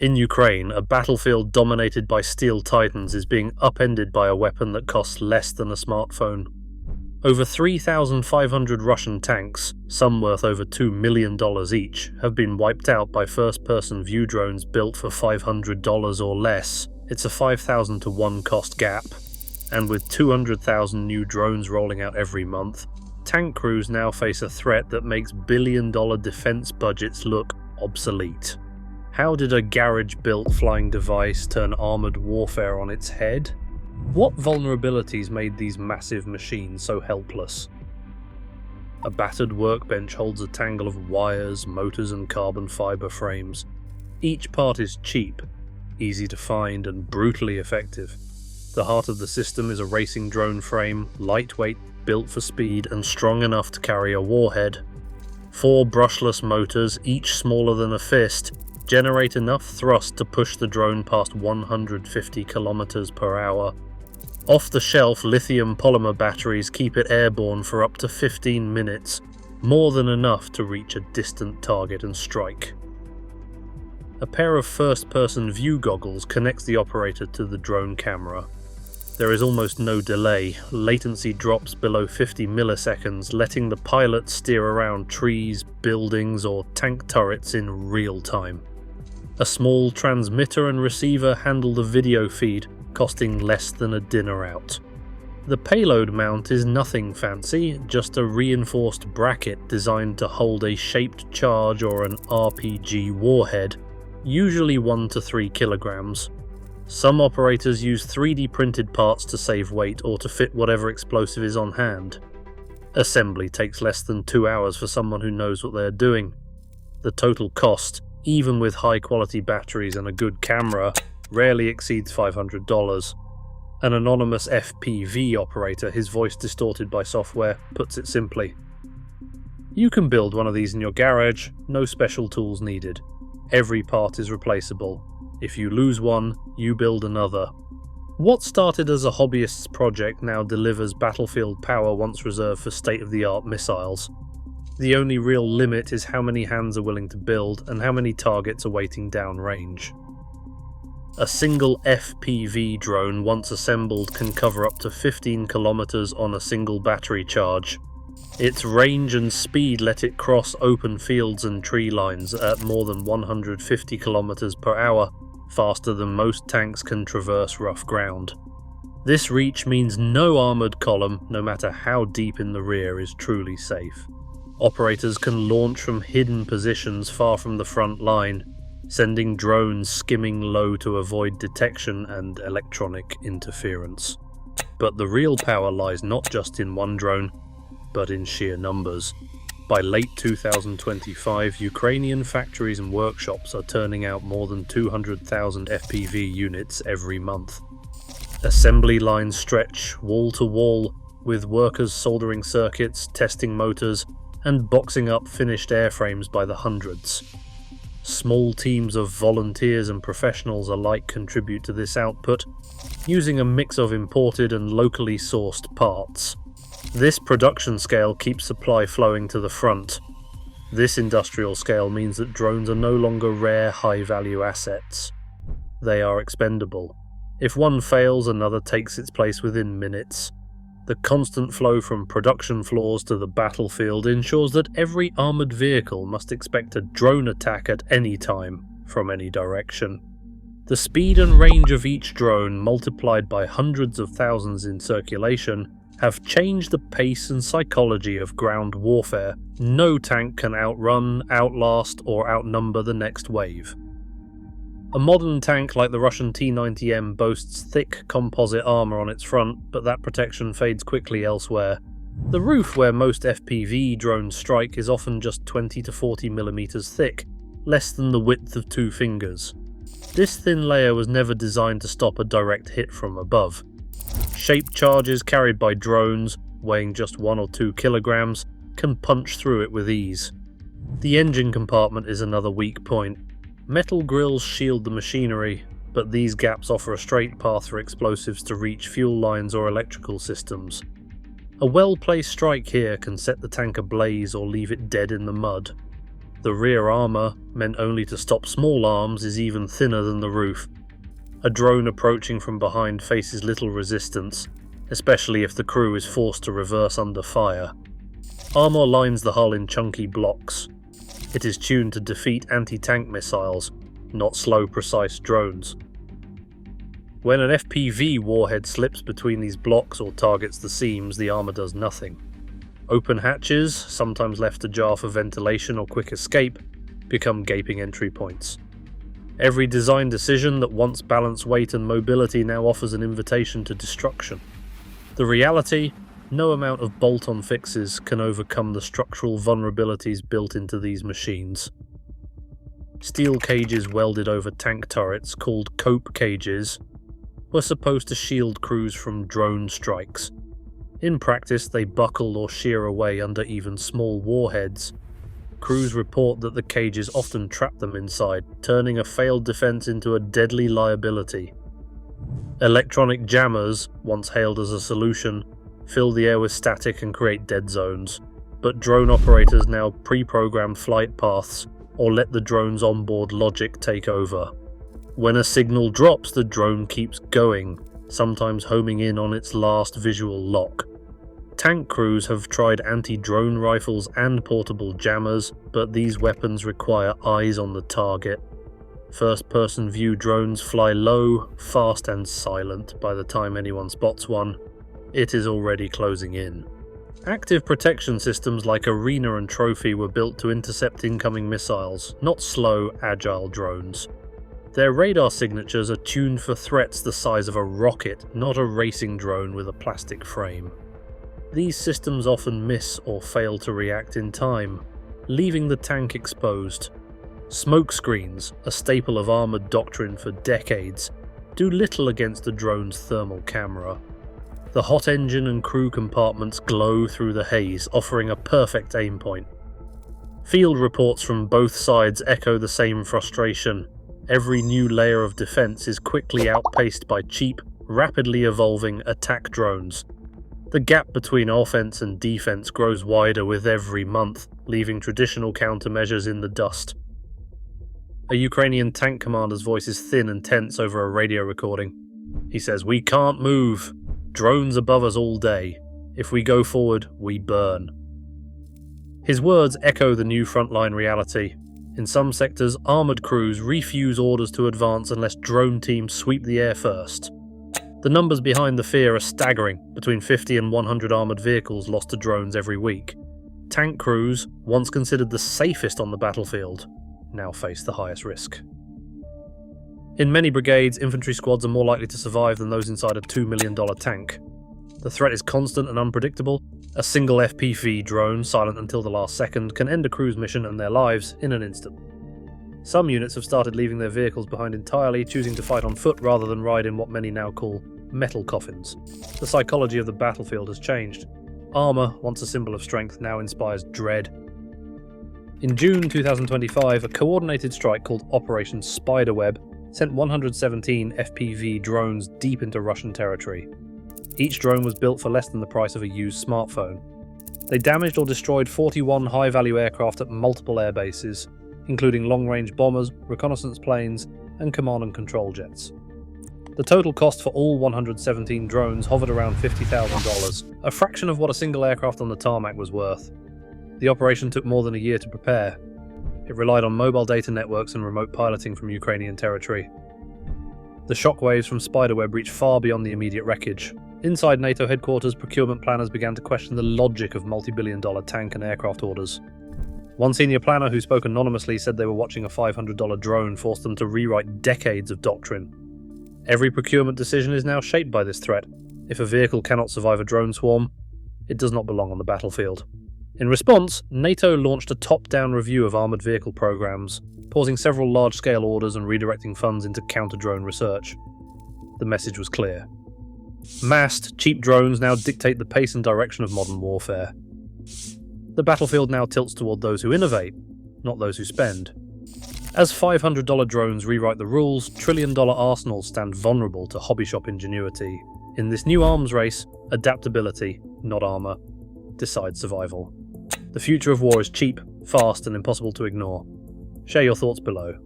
In Ukraine, a battlefield dominated by steel titans is being upended by a weapon that costs less than a smartphone. Over 3,500 Russian tanks, some worth over $2 million each, have been wiped out by first-person view drones built for $500 or less. It's a 5,000 to 1 cost gap. And with 200,000 new drones rolling out every month, tank crews now face a threat that makes billion-dollar defense budgets look obsolete. How did a garage-built flying device turn armored warfare on its head? What vulnerabilities made these massive machines so helpless? A battered workbench holds a tangle of wires, motors and carbon fiber frames. Each part is cheap, easy to find and brutally effective. The heart of the system is a racing drone frame, lightweight, built for speed and strong enough to carry a warhead. 4 brushless motors, each smaller than a fist, generate enough thrust to push the drone past 150 kilometers per hour. Off-the-shelf lithium polymer batteries keep it airborne for up to 15 minutes, more than enough to reach a distant target and strike. A pair of first-person view goggles connects the operator to the drone camera. There is almost no delay. Latency drops below 50 milliseconds, letting the pilot steer around trees, buildings, or tank turrets in real time. A small transmitter and receiver handle the video feed, costing less than a dinner out. The payload mount is nothing fancy, just a reinforced bracket designed to hold a shaped charge or an RPG warhead, usually 1 to 3 kilograms. Some operators use 3D printed parts to save weight or to fit whatever explosive is on hand. Assembly takes less than 2 hours for someone who knows what they are doing. The total cost, even with high-quality batteries and a good camera, rarely exceeds $500. An anonymous FPV operator, his voice distorted by software, puts it simply. You can build one of these in your garage, no special tools needed. Every part is replaceable. If you lose one, you build another. What started as a hobbyist's project now delivers battlefield power once reserved for state-of-the-art missiles. The only real limit is how many hands are willing to build and how many targets are waiting downrange. A single FPV drone, once assembled, can cover up to 15 kilometers on a single battery charge. Its range and speed let it cross open fields and tree lines at more than 150 kilometers per hour, faster than most tanks can traverse rough ground. This reach means no armored column, no matter how deep in the rear, is truly safe. Operators can launch from hidden positions far from the front line, sending drones skimming low to avoid detection and electronic interference. But the real power lies not just in one drone, but in sheer numbers. By late 2025, Ukrainian factories and workshops are turning out more than 200,000 FPV units every month. Assembly lines stretch wall to wall, with workers soldering circuits, testing motors, and boxing up finished airframes by the hundreds. Small teams of volunteers and professionals alike contribute to this output, using a mix of imported and locally sourced parts. This production scale keeps supply flowing to the front. This industrial scale means that drones are no longer rare, high-value assets. They are expendable. If one fails, another takes its place within minutes. The constant flow from production floors to the battlefield ensures that every armoured vehicle must expect a drone attack at any time, from any direction. The speed and range of each drone, multiplied by hundreds of thousands in circulation, have changed the pace and psychology of ground warfare. No tank can outrun, outlast, or outnumber the next wave. A modern tank like the Russian T-90M boasts thick composite armour on its front, but that protection fades quickly elsewhere. The roof where most FPV drones strike is often just 20 to 40 millimeters thick, less than the width of 2 fingers. This thin layer was never designed to stop a direct hit from above. Shaped charges carried by drones, weighing just 1 or 2 kilograms, can punch through it with ease. The engine compartment is another weak point. Metal grills shield the machinery, but these gaps offer a straight path for explosives to reach fuel lines or electrical systems. A well-placed strike here can set the tank ablaze or leave it dead in the mud. The rear armour, meant only to stop small arms, is even thinner than the roof. A drone approaching from behind faces little resistance, especially if the crew is forced to reverse under fire. Armour lines the hull in chunky blocks. It is tuned to defeat anti-tank missiles, not slow, precise drones. When an FPV warhead slips between these blocks or targets the seams, the armour does nothing. Open hatches, sometimes left ajar for ventilation or quick escape, become gaping entry points. Every design decision that once balanced weight and mobility now offers an invitation to destruction. The reality? No amount of bolt-on fixes can overcome the structural vulnerabilities built into these machines. Steel cages welded over tank turrets, called cope cages, were supposed to shield crews from drone strikes. In practice, they buckle or shear away under even small warheads. Crews report that the cages often trap them inside, turning a failed defense into a deadly liability. Electronic jammers, once hailed as a solution, fill the air with static and create dead zones, but drone operators now pre-program flight paths or let the drone's onboard logic take over. When a signal drops, the drone keeps going, sometimes homing in on its last visual lock. Tank crews have tried anti-drone rifles and portable jammers, but these weapons require eyes on the target. First-person view drones fly low, fast and silent by the time anyone spots one. It is already closing in. Active protection systems like Arena and Trophy were built to intercept incoming missiles, not slow, agile drones. Their radar signatures are tuned for threats the size of a rocket, not a racing drone with a plastic frame. These systems often miss or fail to react in time, leaving the tank exposed. Smoke screens, a staple of armoured doctrine for decades, do little against the drone's thermal camera. The hot engine and crew compartments glow through the haze, offering a perfect aim point. Field reports from both sides echo the same frustration. Every new layer of defense is quickly outpaced by cheap, rapidly evolving attack drones. The gap between offense and defense grows wider with every month, leaving traditional countermeasures in the dust. A Ukrainian tank commander's voice is thin and tense over a radio recording. He says, "We can't move. Drones above us all day. If we go forward, we burn." His words echo the new frontline reality. In some sectors, armoured crews refuse orders to advance unless drone teams sweep the air first. The numbers behind the fear are staggering, between 50 and 100 armoured vehicles lost to drones every week. Tank crews, once considered the safest on the battlefield, now face the highest risk. In many brigades, infantry squads are more likely to survive than those inside a $2 million tank. The threat is constant and unpredictable. A single FPV drone, silent until the last second, can end a crew's mission and their lives in an instant. Some units have started leaving their vehicles behind entirely, choosing to fight on foot rather than ride in what many now call metal coffins. The psychology of the battlefield has changed. Armour, once a symbol of strength, now inspires dread. In June 2025, a coordinated strike called Operation Spiderweb sent 117 FPV drones deep into Russian territory. Each drone was built for less than the price of a used smartphone. They damaged or destroyed 41 high-value aircraft at multiple air bases, including long-range bombers, reconnaissance planes, and command and control jets. The total cost for all 117 drones hovered around $50,000, a fraction of what a single aircraft on the tarmac was worth. The operation took more than a year to prepare. It relied on mobile data networks and remote piloting from Ukrainian territory. The shockwaves from Spiderweb reached far beyond the immediate wreckage. Inside NATO headquarters, procurement planners began to question the logic of multi-billion-dollar tank and aircraft orders. One senior planner who spoke anonymously said they were watching a $500 drone force them to rewrite decades of doctrine. Every procurement decision is now shaped by this threat. If a vehicle cannot survive a drone swarm, it does not belong on the battlefield. In response, NATO launched a top-down review of armoured vehicle programs, pausing several large-scale orders and redirecting funds into counter-drone research. The message was clear. Massed, cheap drones now dictate the pace and direction of modern warfare. The battlefield now tilts toward those who innovate, not those who spend. As $500 drones rewrite the rules, trillion-dollar arsenals stand vulnerable to hobby shop ingenuity. In this new arms race, adaptability, not armour, decides survival. The future of war is cheap, fast and impossible to ignore. Share your thoughts below.